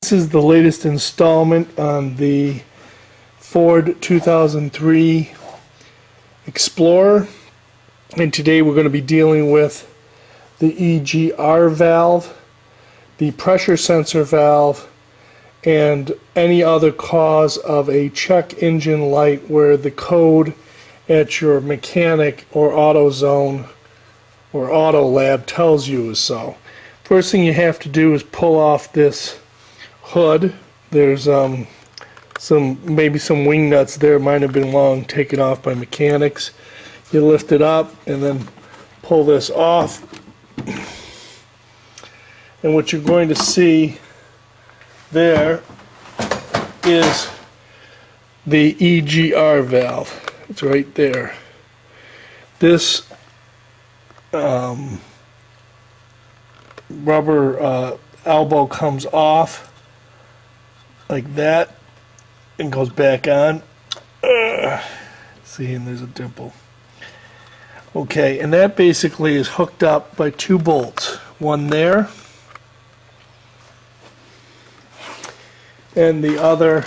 This is the latest installment on the Ford 2003 Explorer, and today we're going to be dealing with the EGR valve, the pressure sensor valve, and any other cause of a check engine light where the code at your mechanic or AutoZone or Auto Lab tells you is so. First thing you have to do is pull off this hood. There's maybe some wing nuts there, might have been long taken off by mechanics. You lift it up and then pull this off, and what you're going to see there is the EGR valve. It's right there. This rubber elbow comes off like that and goes back on. See, and there's a dimple. Okay, and that basically is hooked up by two bolts, one there and the other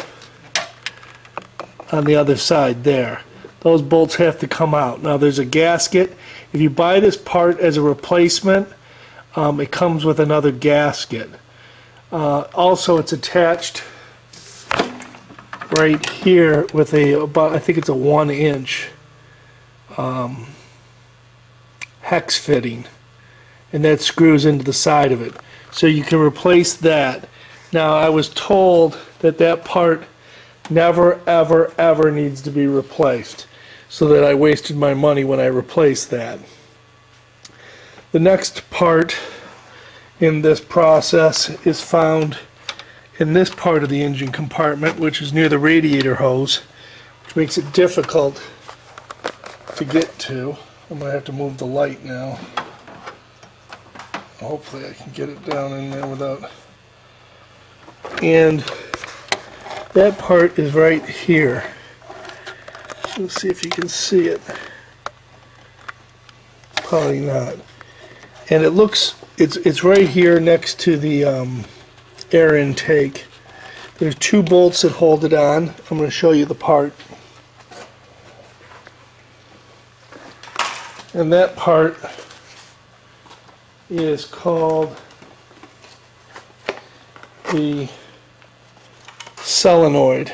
on the other side there. Those bolts have to come out. Now there's a gasket. If you buy this part as a replacement, it comes with another gasket. Also, it's attached right here with I think it's a 1-inch hex fitting, and that screws into the side of it. So you can replace that. Now, I was told that that part never, ever, ever needs to be replaced, so that I wasted my money when I replaced that. The next part in this process is found in this part of the engine compartment, which is near the radiator hose, which makes it difficult to get to. I'm going to have to move the light now. Hopefully I can get it down in there without... And that part is right here. Let's see if you can see it. Probably not. And it looks, it's right here next to the air intake. There's two bolts that hold it on. I'm going to show you the part. And that part is called the solenoid,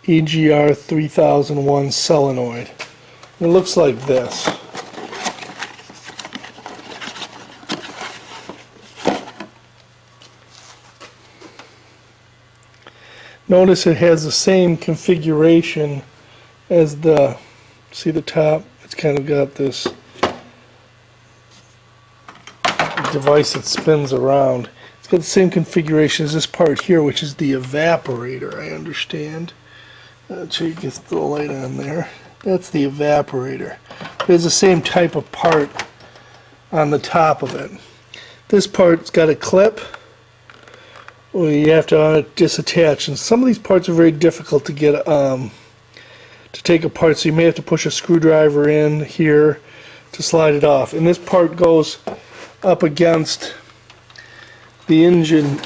EGR 3001 solenoid. It looks like this. Notice it has the same configuration as the, see the top? It's kind of got this device that spins around. It's got the same configuration as this part here, which is the evaporator, I understand. So you can throw the light on there. That's the evaporator. There's the same type of part on the top of it. This part's got a clip. Well, you have to disattach, and some of these parts are very difficult to get to take apart, so you may have to push a screwdriver in here to slide it off. And this part goes up against the engine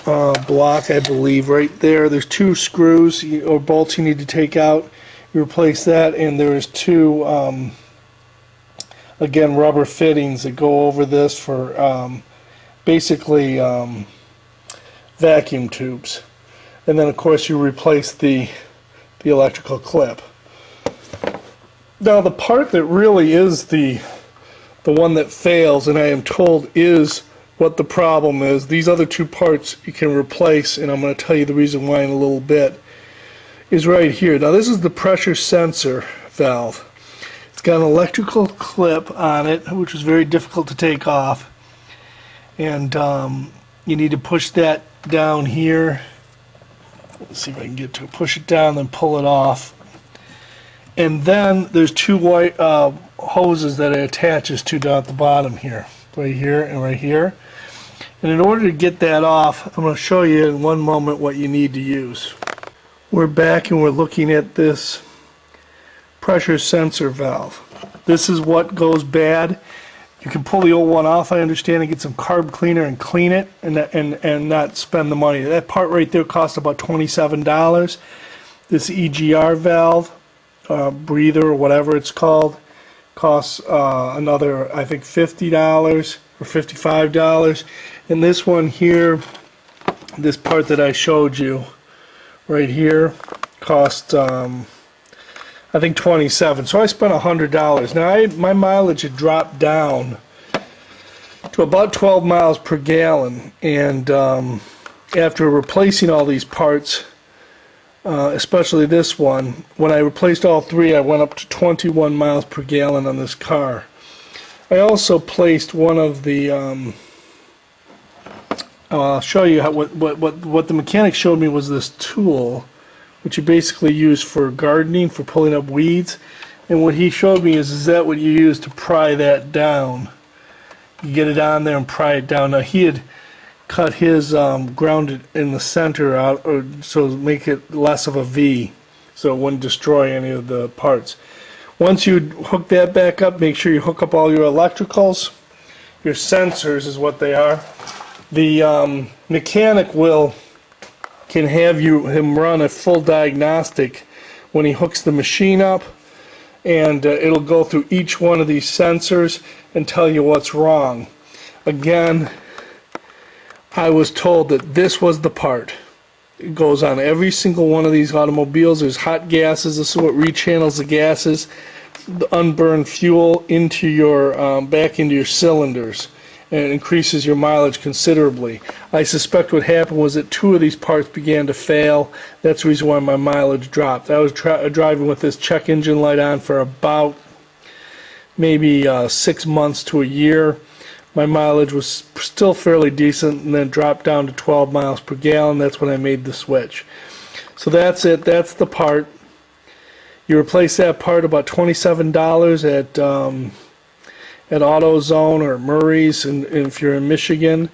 block, I believe, right there. There's two screws or bolts you need to take out. You replace that, and there's two again, rubber fittings that go over this for basically vacuum tubes. And then of course you replace the electrical clip. Now the part that really is the one that fails, and I am told is what the problem is, these other two parts you can replace, and I'm going to tell you the reason why in a little bit, is right here. Now this is the pressure sensor valve. It's got an electrical clip on it, which is very difficult to take off, and you need to push that down here. Let's see if I can get to it. Push it down, then pull it off. And then there's two white hoses that it attaches to down at the bottom here. Right here and right here. And in order to get that off, I'm going to show you in one moment what you need to use. We're back and we're looking at this pressure sensor valve. This is what goes bad. You can pull the old one off, I understand, and get some carb cleaner and clean it and not spend the money. That part right there costs about $27. This EGR valve, breather or whatever it's called, costs another, I think, $50 or $55. And this one here, this part that I showed you right here, cost I think $27. So I spent $100. Now my mileage had dropped down to about 12 miles per gallon, and after replacing all these parts, especially this one, when I replaced all three, I went up to 21 miles per gallon on this car. I also placed one of the I'll show you what the mechanic showed me was this tool, which you basically use for gardening, for pulling up weeds. And what he showed me is that what you use to pry that down. You get it on there and pry it down. Now he had cut his grounded in the center out, so make it less of a V, so it wouldn't destroy any of the parts. Once you hook that back up, make sure you hook up all your electricals. Your sensors is what they are. The mechanic can have him run a full diagnostic when he hooks the machine up, and it'll go through each one of these sensors and tell you what's wrong. Again, I was told that this was the part. It goes on every single one of these automobiles. There's hot gases. This is what rechannels the gases, the unburned fuel into your back into your cylinders, and it increases your mileage considerably. I suspect what happened was that two of these parts began to fail. That's the reason why my mileage dropped. I was driving with this check engine light on for about maybe 6 months to a year. My mileage was still fairly decent, and then dropped down to 12 miles per gallon. That's when I made the switch. So that's it. That's the part. You replace that part about $27 at AutoZone or Murray's, and if you're in Michigan,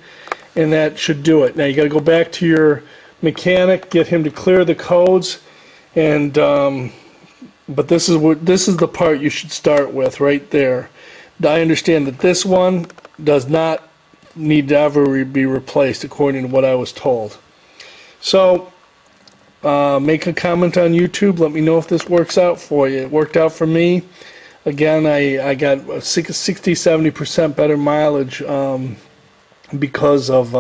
and that should do it. Now you got to go back to your mechanic, get him to clear the codes, and but this is the part you should start with right there. I understand that this one does not need to ever be replaced, according to what I was told. So make a comment on YouTube. Let me know if this works out for you. It worked out for me. Again, I got 60-70% better mileage because of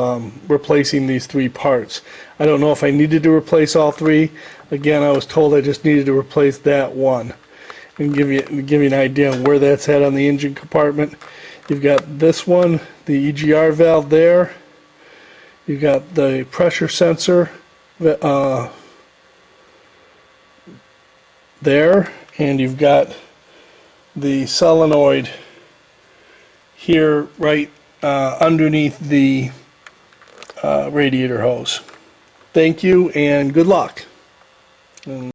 replacing these three parts. I don't know if I needed to replace all three. Again, I was told I just needed to replace that one. And give you an idea of where that's at on the engine compartment. You've got this one, the EGR valve there. You've got the pressure sensor there, and you've got the solenoid here right underneath the radiator hose. Thank you and good luck.